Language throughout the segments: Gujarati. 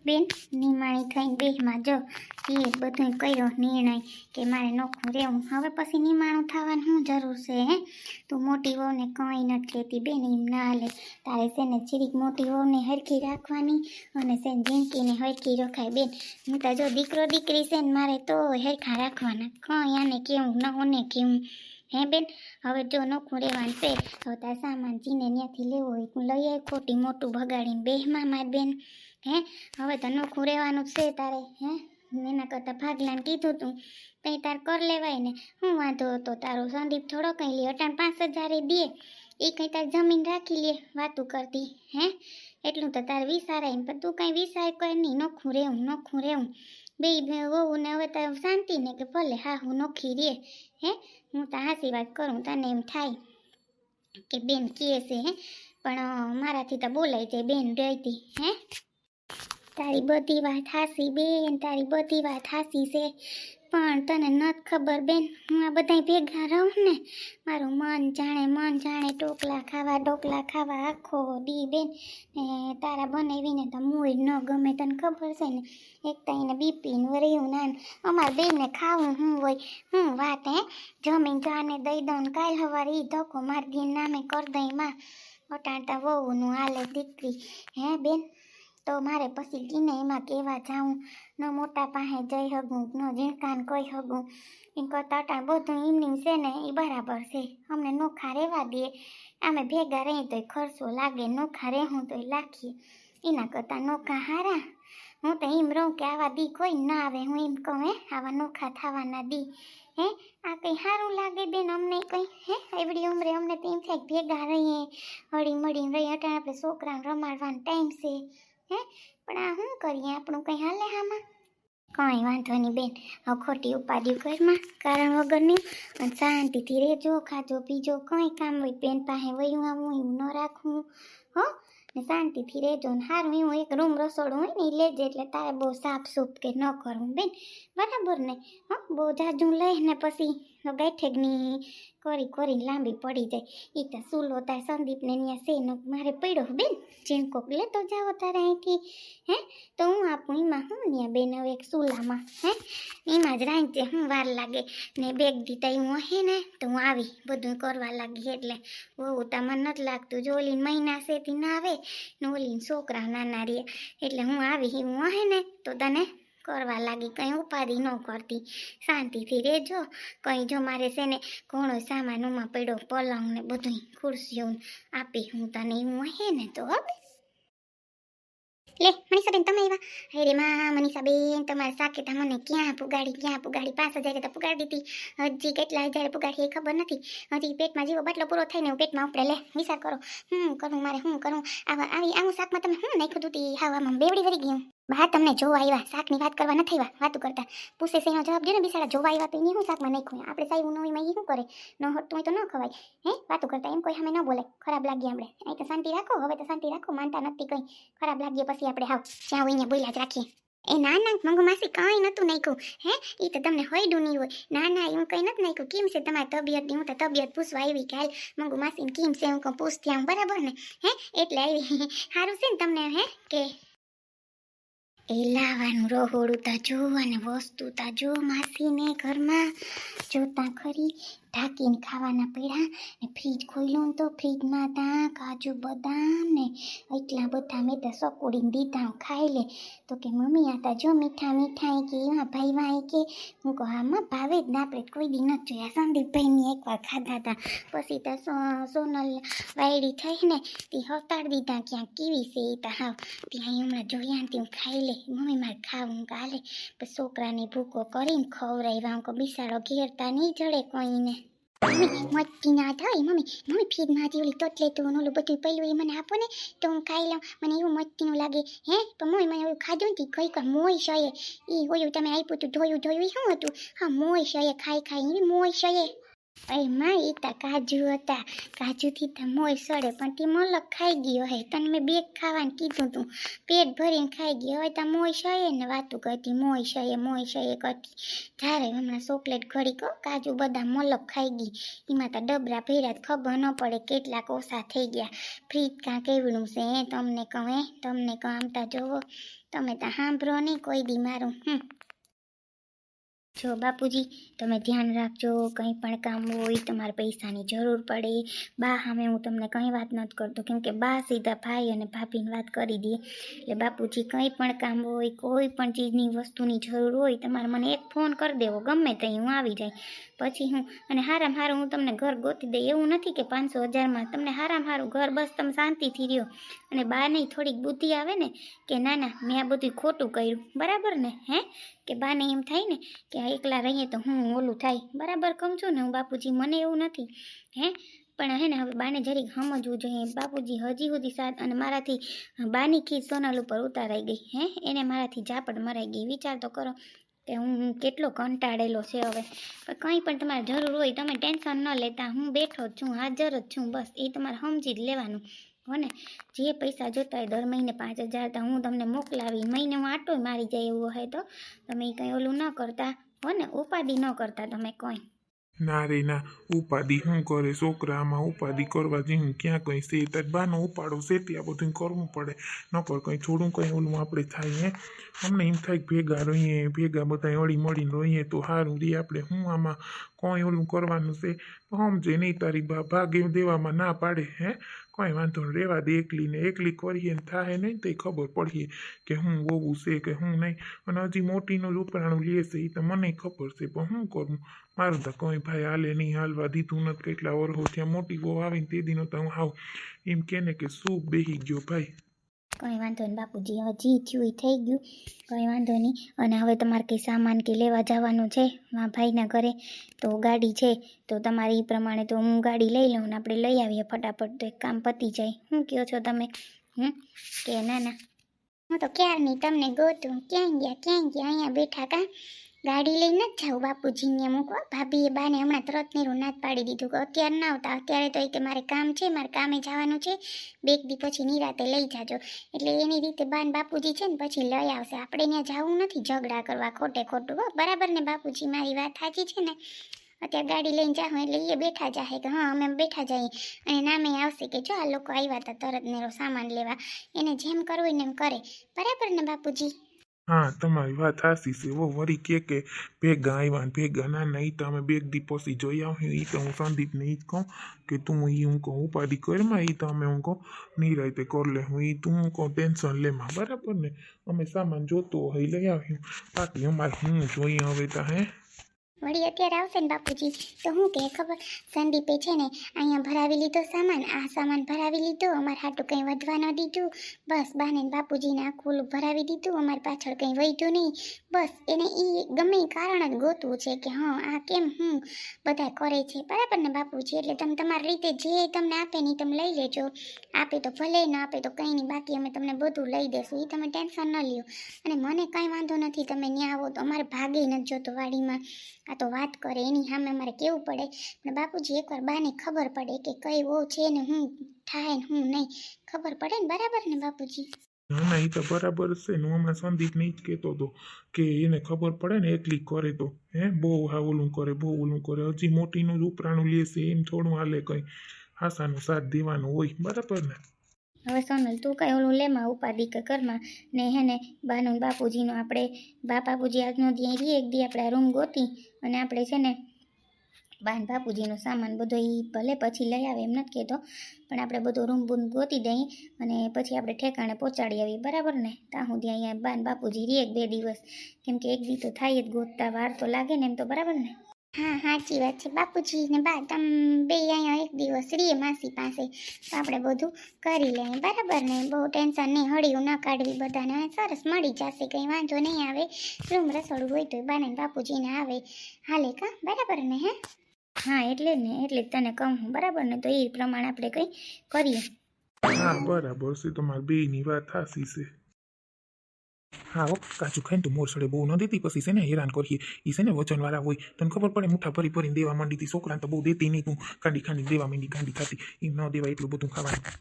બેન નિમાણી થઈને બેહમાં જો એ બધું કર્યો નિર્ણય કે મારે નોખું રહેવું. હવે પછી નિમાણું થવાની શું જરૂર છે? હે તું મોટી વહુને કંઈ નથી કહેતી બેન, એમ ના હાલે. તારે છે ને છીરીક મોટી વહુને હરખી રાખવાની અને છે ને જિંદગીને હરખી રખાય બેન. હું તો જો દીકરો દીકરી છે ને મારે તો હરખા રાખવાના, કંઈ આને કેવું ન ઓને કેવું. હે બેન હવે જો નોખું રહેવાનું છે. હવે તાર સામાન જીને ત્યાંથી લેવો હોય તું લઈ આવ, ખોટી મોટું ભગાડીને બેહમાં માર બેન. હે હવે તો નોખું રહેવાનું છે તારે. હે એના કરતાં ભાગલાને કીધું તું કંઈ તાર કર લેવાય ને. શું વાંધો હતો તારો? સંદીપ થોડો કંઈ લે, અટાણ 5,000 દે, એ કંઈ તાર જમીન રાખી લે વાતું કરતી. હે એટલું તો તારે વિચારાય ને, પણ તું કંઈ વિચાર કર નહીં. નોખું રહેવું બે વહુ ને હવે તાર શાંતિ ને કે ભલે હા હું નોખી રે. હે હું તો હાસી વાત કરું, તને એમ થાય કે બેન કહે છે. હે પણ મારાથી તો બોલાય જાય બેન રહેતી. હે તારી બધી વાત હાસી બેન, તારી બધી વાત હાસી છે, પણ તને નથી ખબર બેન, હું આ બધા ભેગા રહું ને મારું મન જાણે ટોકલા ખાવા આખો દી બેન. ને તારા બનાવીને તો મૂળ ન ગમે, તને ખબર છે ને. એક તો એને બીપીને વરેવું ના અમારે બેનને ખાવું શું હોય, શું વાત. હે જમીન જાને દઈ દઉં ને કાલ સવારે એ ધક્કો મારી નામે કરી દઈ માં અટાણતા વહુનું હાલે દીકરી. હે બેન તો મારે પછી કીને એમાં કહેવા જાઉં ન મોટા પાસે જઈ શકું ન ઝીણકાને કહી શકું. એમ કરતાં અટાણ બધું એમની છે ને એ બરાબર છે. અમને નોખા રહેવા દે, અમે ભેગા રહી તોય ખર્ચો લાગે, નોખા રહેવું તોય લાખીએ. એના કરતાં નોખા હારા. હું તો એમ રહું કે આવા દી કોઈ ના આવે, હું એમ કહું હે આવા નોખા થવાના દી. હે આ કંઈ સારું લાગે બેન અમને કંઈ? હે એવડી ઉંમરે અમને તો એમ થાય ભેગા રહીએ, હળી મળીને રહીએ. અટાણ આપણે છોકરાને રમાડવાનો ટાઈમ છે. હે પણ આ શું કરીએ, આપણું કંઈ હાલે આમાં? કંઈ વાંધો નહીં બેન, હવે ખોટી ઉપાડ્યું ઘરમાં કારણ વગરની. અને શાંતિથી રહેજો, ખાજો પીજો, કંઈ કામ હોય બેન પાસે વયું આવું એવું ન રાખવું. હો ને શાંતિથી રહેજો ને સારું એવું એક રૂમ રસોડું હોય ને એ લેજે, એટલે તારે બહુ સાફ સૂફ કે ન કરવું બેન, બરાબર ને. હા બહુ જાજું લઈને પછી ગાંઠેગની કરીને લાંબી પડી જાય. એ તો સૂલો તાર સંદીપને ત્યાં છે ને મારે પડ્યો બેન, ચીણકોક લેતો જાઓ તારે અહીંથી. હે તો હું આપું એમાં હું ત્યાં બેન હવે એક સૂલામાં. હે એમાં જ રાંધજે, હું વાર લાગે ને બેગ દીતા હું હે ને તો હું આવી બધું કરવા લાગી. એટલે બહુ તમને નથી લાગતું જો ઓલીને મહિના સેથી ના આવે ને ઓલીને છોકરા નાના રે, એટલે હું આવી હું હે ને તો તને કરવા લાગી. કંઈ ઉપાધિ ન કરતી, શાંતિથી રહેજો. કંઈ જો મારે છે ને ઘણો સામાનોમાં પડ્યો, પલંગ ને બધું ખુરશીઓ આપી હું તને હું હે ને તો. હવે લે મનીષાબેન તમે એવા અરે માં મનીષાબેન તમારે સાકેતા મને ક્યાં પુગાડી 5,000 તો પુગાડી દીધી, હજી કેટલા હજાર પુગાડી એ ખબર નથી. હજી પેટમાં જેવો બાટલો પૂરો થઈને પેટમાં ઉપડે. લે વિચાર કરો કરું મારે શું કરું. આવું શાકમાં તમે શું નાખ્યું હતું તી હાવામાં બેવડી વળી ગયું. બા તમને જોવા આવ્યા, શાકની વાત કરવા નથી આવ્યા, વાતું કરતા પૂછે છે એનો જવાબ દે ને. બિચારા જોવા આવ્યા તો એને શું શાકમાં નાખ્યું, આપણે સાહેબ ન હોય એ શું કરે, ન હોતું હોય તો ન ખવાય. હે વાતું કરતા એમ કોઈ સામે ન બોલે, ખરાબ લાગીએ આપણે. અહીં તો શાંતિ રાખો, હવે તો શાંતિ રાખો, માનતા નથી કંઈ. ખરાબ લાગીએ પછી આપણે હાવ જ્યાં હોય અહીંયા બોલ્યા જ રાખીએ. એ ના મંગુ માસી કંઈ નતું નાખ્યું. હે એ તો તમને હોયડું નહીં હોય. ના એવું કંઈ નથી નાખ્યું. કેમ છે તમારી તબિયતની? હું તો તબિયત પૂછવા આવી કે હાલ મંગુ માસીને કેમ છે હું કહું પૂછતી આવું બરાબર ને. હે એટલે આવી સારું છે ને તમને. હે કે એ લાવાનું રહોડું તા જો અને વસ્તુ તા જો માસીને ઘરમાં જોતા ખરી. ઢાંકીને ખાવાના પીડા ને ફ્રીજ ખોલ્યું તો ફ્રીજમાં ત્યાં કાજુ બદામ ને એટલા બધા મેં તો સકુડીને દીધા ખાઈ લે. તો કે મમ્મી આ તા જો મીઠા કે એમાં ભાઈ વાય કે. હું કહું આમાં ભાવે જ ને, આપણે કોઈ દી નથી જોયા. સંદીપભાઈની એકવાર ખાધા હતા પછી તો સોનલ વાયડી થઈ ને તે હટાડી દીધા ક્યાંક કેવી છે એ તો હાવ ત્યાં હમણાં જોયા ને હું ખાઈ લે મમ્મી મારે ખાવું કાલે. પછી છોકરાને ભૂકો કરીને ખવડાવ્યા. હું બિસાડો ઘેરતા નહીં જડે કોઈને. મચ્છી ના થાય મમ્મી ફીરમાં હજી ઓલી તોતલે તું ઓલું બધું પહેલું એ મને આપો ને તો હું ખાઈ લઉં, મને એવું મચ્છીનું લાગે. હે પણ મમ્મી મને એવું ખાધું નથી કઈ કા મોય શયે એ ઓયું તમે આપ્યું હતું ધોયું શું હતું? હા મોય શયે ખાઈ એવી મોય શયે. અય માં એ તા કાજુ હતા, કાજુથી તો મોય સડે પણ તે મલક ખાઈ ગયો હે. તને મેં બેગ ખાવાનું કીધું તું, પેટ ભરીને ખાઈ ગયો. હવે તા મોય સયે ને વાતું કરતી મોય સયે કરતી. જ્યારે હમણાં ચોકલેટ ઘડી કહો કાજુ બદામ મલક ખાઈ ગઈ. એમાં તા ડબરા ભર્યા ખબર ન પડે કેટલાક ઓછા થઈ ગયા. ફ્રીજ કાં કેવડું છે તમને કહું આમ તા જોવો તમે તા સાંભળો નહીં કોઈ દી મારું. જો બાપુજી તમે ધ્યાન રાખજો, કંઈ પણ કામ હોય તમારે પૈસાની જરૂર પડે, બા સામે હું તમને કંઈ વાત નથી કરતો, કેમ કે બા સીધા ભાઈ અને ભાભીની વાત કરી દે. એટલે બાપુજી કંઈ પણ કામ હોય, કોઈ પણ ચીજની વસ્તુની જરૂર હોય, તમારે મને એક ફોન કરી દેવો, ગમે ત્યાં હું આવી જાય. પછી હું અને હારામાં હારું હું તમને ઘર ગોતી દઈ. એવું નથી કે 500,000માં, તમને હારામાં હારું ઘર, બસ તમે શાંતિથી રહ્યો. અને બા નહીં થોડીક બુદ્ધિ આવે ને કે ના મેં આ બધું ખોટું કર્યું, બરાબર ને? કે બાને એમ થાય ને કે એકલા રહીએ તો હું ઓલું થાય, બરાબર કહું છું ને હું બાપુજી? મને એવું નથી પણ હે ને હવે બાને જરીક સમજવું જોઈએ. બાપુજી હજી સુધી સાથ અને મારાથી બાની ખીજ સોનલ ઉપર ઉતારાઈ ગઈ. એને મારાથી ઝાપડ મરાઈ ગઈ. વિચાર તો કરો કે હું કેટલો કંટાળેલો છે. હવે કંઈ પણ તમારે જરૂર હોય તમે ટેન્શન ન લેતા, હું બેઠો જ છું, હાજર જ છું. બસ એ તમારે સમજી જ લેવાનું ને. જે પૈસા જોતા હોય દર મહિને 5,000 તો હું તમને મોકલાવી, મહિને હું આટોય મારી જાય એવું હોય તો તમે કંઈ ઓલું ન કરતા ને, ઉપાધિ ન કરતા તમે કોઈ. ના રે ના, ઉપાધિ શું કરે છોકરામાં? ઉપાધિ કરવા જેવું ક્યાં કંઈ છે? તાર બાનો ઉપાડો છે ત્યાં બધું કરવું પડે, નકર કંઈ થોડું કંઈ ઓલું આપણે થાય. અમને એમ થાય ભેગા રહીએ, ભેગા બધા હળી મળીને રહીએ તો સારું રહે. આપણે હું આમાં કોઈ ઓલું કરવાનું છે સમજે નહીં. તારી બા ભાગે દેવામાં ના પાડે. કંઈ વાંધો નહીં, રહેવા દે. એકલી કરીએ ને થાય નહીં તો ખબર પડીએ કે હું હોવું છે કે હું નહીં. અને હજી મોટીનું ઉપરાણું લે છે એ તો મને ખબર છે, પણ શું કરું? મારું તો કંઈ ભાઈ હાલે નહીં, હાલવા દીધું નથી. કેટલા વર્ષો ત્યાં મોટી બહુ આવીને તે દીનો તો હું હાવ એમ કે ને કે શું બેહી ગયો ભાઈ. કંઈ વાંધો નહીં બાપુજી, હવે જી થયું એ થઈ ગયું, કંઈ વાંધો નહીં. અને હવે તમારે કંઈ સામાન કે લેવા જવાનું છે મારા ભાઈના ઘરે તો ગાડી છે તો તમારે એ પ્રમાણે તો હું ગાડી લઈ લઉં ને આપણે લઈ આવીએ ફટાફટ, તો એક કામ પતી જાય. શું કહો છો તમે? કે ના હું તો ક્યારની તમને ગોતું, ક્યાં ગયા અહીંયા બેઠા કા? ગાડી લઈને જ જાઉં બાપુજીને મૂકવા. ભાભીએ બાને હમણાં તરત નીરું નાત પાડી દીધું કે અત્યારે ના આવતા, અત્યારે તો એ કે મારે કામ છે, મારે કામે જવાનું છે, 2 દી પછી નિરાતે લઈ જાજો. એટલે એની રીતે બાન બાપુજી છે ને પછી લઈ આવશે. આપણે ત્યાં જવું નથી ઝઘડા કરવા ખોટું. બરાબર ને બાપુજી? મારી વાત સાચી છે ને? અત્યારે ગાડી લઈને જાઉં એટલે એ બેઠા જાહે કે હા અમે બેઠા જઈએ, અને નામે આવશે કે જો આ લોકો આવ્યા હતા તરત નેરો સામાન લેવા. એને જેમ કરવું હોય ને એમ કરે, બરાબર ને બાપુજી? હા, તમારી વાત સાચી છે. વળી કે ભેગા આવ્યા ને ભેગા ના એ તો અમે 2 દી પછી જોઈ આવ્યું. એ તો હું સંદીપને એ જ કહું કે તું હું કહું ઉપાધિ કરમાં, એ તો અમે હું કહું નિરાતે કરી લે. હું તું હું કહું ટેન્શન લેમાં, બરાબર ને? અમે સામાન જોતો હોય લઈ આવ્યું. બાકી અમારે હું જોઈએ હવે તો વળી અત્યારે આવશે ને બાપુજી તો હું કે ખબર, સંદીપે છે ને અહીંયા ભરાવી લીધો સામાન, આ સામાન ભરાવી લીધો, અમારે હાટું કંઈ વધવા ન દીધું. બસ બાને બાપુજીને આખું ભરાવી દીધું, અમારી પાછળ કંઈ વધ્યું નહીં. બસ એને એ ગમે એ કારણ જ ગોતવું છે કે હા આ કેમ હું બધા કરે છે, બરાબર ને બાપુજી? એટલે તમે તમારી રીતે જે તમને આપે ને તમે લઈ લેજો. આપે તો ભલે ન આપે તો કંઈ નહીં, બાકી અમે તમને બધું લઈ દેશું, એ તમે ટેન્શન ન લ્યો. અને મને કાંઈ વાંધો નથી, તમે ત્યાં આવો તો અમારે ભાગે નથી જોતો વાડીમાં. આ તો વાત કરે એની સામે અમારે કેવું પડે. પણ બાપુજી એકવાર બાને ખબર પડે કે કઈ વહુ છે ને હું થાય ને હું નહીં, ખબર પડે ને, બરાબર ને બાપુજી? ના એ તો બરાબર છે ને. હમણાં સંદીપને જ કહેતો હતો કે એને ખબર પડે ને એકલી કરે તો બહુ ઓલું કરે. હજી મોટીનું જ ઉપરાણું લેશે એમ થોડું હાલે. કંઈ આશાનો સાથ દેવાનો હોય, બરાબર ને? હવે સોનલ તું કઈ ઓલું લેમાં ઉપાધિ કે ઘરમાં ને હેને બાનું બાપુજીનું આપણે બાપુજી આજનો દી રહી એક દી આપણે રૂમ ગોતી અને આપણે છે ને બાન બાપુજીનો સામાન બધો એ ભલે પછી લઈ આવે એમ નથી કહેતો, પણ આપણે બધો રૂમ બૂમ ગોતી દઈએ અને પછી આપણે ઠેકાણે પહોંચાડી આવીએ, બરાબર ને? ત્યાં સુધી અહીંયા બાન બાપુજી રહી 1-2 દિવસ, કેમ કે એક દી તો થાય જ ગોતતા, વાર તો લાગે ને એમ તો, બરાબર ને? હા સાચી વાત છે બાપુજી ને બા, તમે બે અહીંયા 1 દિવસ રહીએ માસી પાસે તો આપણે બધું કરી લઈએ, બરાબર ને? બહુ ટેન્શન નહીં, હળિયું ન કાઢવી, બધાને સરસ મળી જશે, કંઈ વાંધો નહીં આવે. રૂમ રસોડું હોય તો બાને બાપુજીને આવે હાલે કા, બરાબર ને? હા એટલે જ ને, એટલે જ તને કહું, બરાબર ને? તો એ પ્રમાણે આપણે કંઈ કરીએ. હા બરાબર છે, તમારી બેયની વાત સાચી છે. હા હો કાચું ખાઈને તું મોર સડે બહુ ન દેતી પછી છે ને હેરાન કરીએ એ છે ને વચનવાળા હોય તને ખબર પડે મુઠ્ઠા ભરી ભરીને દેવા માંડી હતી છોકરાને તો બહુ દેતી નહીં તું ખાંડી ખાંડી દેવા માંડી ગાંડી થતી એમ ન દેવાય એટલું બધું ખાવાનું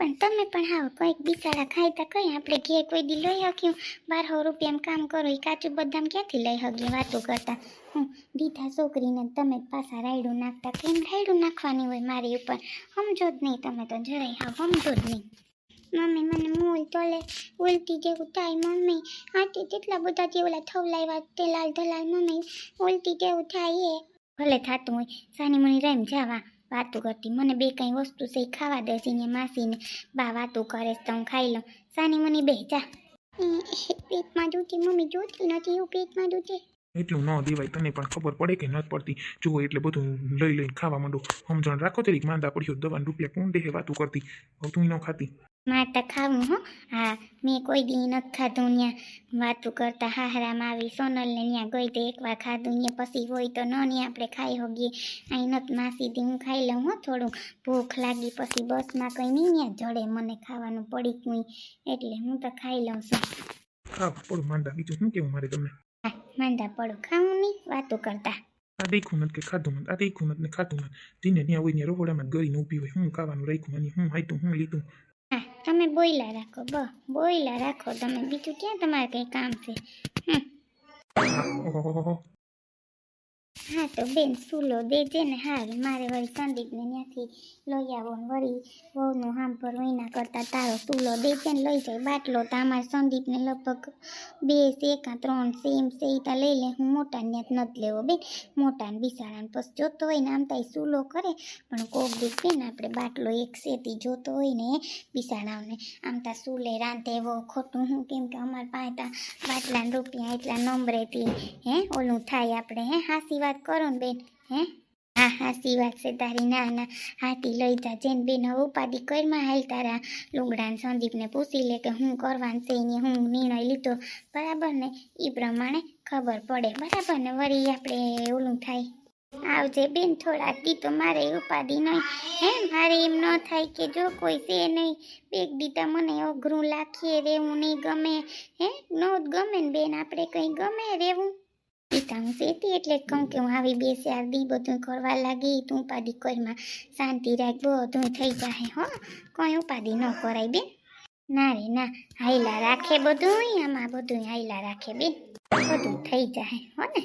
પણ તમે પણ હાવ કોઈક બિચારા ખાઈતા કઈ આપણે ઘેર કોઈ દી લઈ શક્યું 1200 રૂપિયામાં કામ કરો એ કાચું બદામ ક્યાંથી લઈ શકીએ વાતો કરતા હું દીધા છોકરીને તમે પાછા રાયડું નાખતા કેમ રાયડું નાખવાની હોય મારી ઉપર સમજો જ નહીં તમે તો જરાય હાવ સમજો જ નહીં મમ્મી મને મૂળ તોલે ઉલટી જેવું થાય મમ્મી આથી કેટલા બધા જે ઓલા થવલાવ્યા તેલાલ ધલાલ મમ્મી ઉલટી જેવું થાય એ ભલે થતું હોય સાની મની રેમ જાવા વાતું કરતી મને બે કઈ વસ્તુ છે ઈ ખાવા દે છે ને માસીને બા વાતું કરે તો હું ખાઈ લઉં સાની મની બે જા પેટમાં દુખે મમ્મી જોતી નથી હું પેટમાં દુખે એટલું ન દેવાય તને પણ ખબર પડે કે નથી પડતી જુઓ એટલે બધું લઈ લઈને ખાવા માંડો સમજણ રાખો તરીક માંદા પડ્યો દવાના રૂપિયા કોણ દેહે વાતું કરતી હવે તું ન ખાતી મારે તો ખાવું હો હા મેં કોઈ દી નથી ખાધું ત્યાં વાતું કરતા હાહરામાં આવી સોનલને ત્યાં ગઈ તો એકવાર ખાધું ત્યાં પછી હોય તો ન ત્યાં આપણે ખાઈ હોગીએ અહીં નથી માસીથી હું ખાઈ લઉં હો થોડું ભૂખ લાગી પછી બસમાં કંઈ નહીં ત્યાં જડે મને ખાવાનું પડી કું એટલે હું તો ખાઈ લઉં છું ખાવ પડું માંદા બીજું શું કેવું મારે તમને હા માંદા પડું ખાવું નહીં વાતું કરતા આ દેખું નથી કે ખાધું નથી આ દેખું નથી ને ખાધું નથી જીને ત્યાં હોય ત્યાં રહોડામાં ગળીને ઊભી હોય હું ખાવાનું રાખ્યું અને હું હાઈતું હું લીધું હા તમે બોયલા રાખો બોયલા રાખો તમે બીજું ક્યાં તમારે કંઈ કામ છે ઓહો હા તો બેન સુલો દેજે ને હારું મારે વળી સંદીપને ત્યાંથી લઈ આવો ને વળી વહુનું હાંભર વહીના કરતાં તારો સુલો દેજે ને લઈ જાય બાટલો તો અમારે સંદીપને લગભગ 2 છે કાં 3 છે એમ છે એ તો લઈ લે હું મોટાને ત્યાં નથી લેવો બેન મોટાને બિસાડાને પછી જોતો હોય ને આમ તો સુલો કરે પણ કોક દીક ને આપણે બાટલો એક સેતી જોતો હોય ને બિસાડાઓને આમ તો સુલે રાંધે એવો ખોટું હું કેમ કે અમારા પાસે તો બાટલાના રૂપિયા એટલા નંબરેથી ઓલું થાય આપણે હાસી વાત કરો ને બેન હા હાસી વાત છે તારી ના હાથી લઈ જા જેને બેન હવે ઉપાધિ કરમાં હાલ તારા લુગડાને સંદીપને પૂછી લે કે હું કરવાનું છે એને હું નિર્ણય લીધો બરાબર ને એ પ્રમાણે ખબર પડે બરાબર ને વળી આપણે ઓલું થાય આવજે બેન થોડાક દી તો મારે ઉપાધિ નહીં મારે એમ ન થાય કે જો કોઈ છે નહીં બેગ દીતા મને અઘરું લાખીએ રહેવું નહીં ગમે ન જ ગમે ને બેન આપણે કંઈ ગમે રહેવું પિતા હું સેતી એટલે જ કહું કે હું આવી 2-4 દી બધું કરવા લાગી તું ઉપાધિ કરમાં શાંતિ રાખ બધું થઈ જાય હો કોઈ ઉપાધિ ન કરાય બેન ના રે ના હાઈલા રાખે બધું આમાં બધું હાઈલા રાખે બેન બધું થઈ જાય હો ને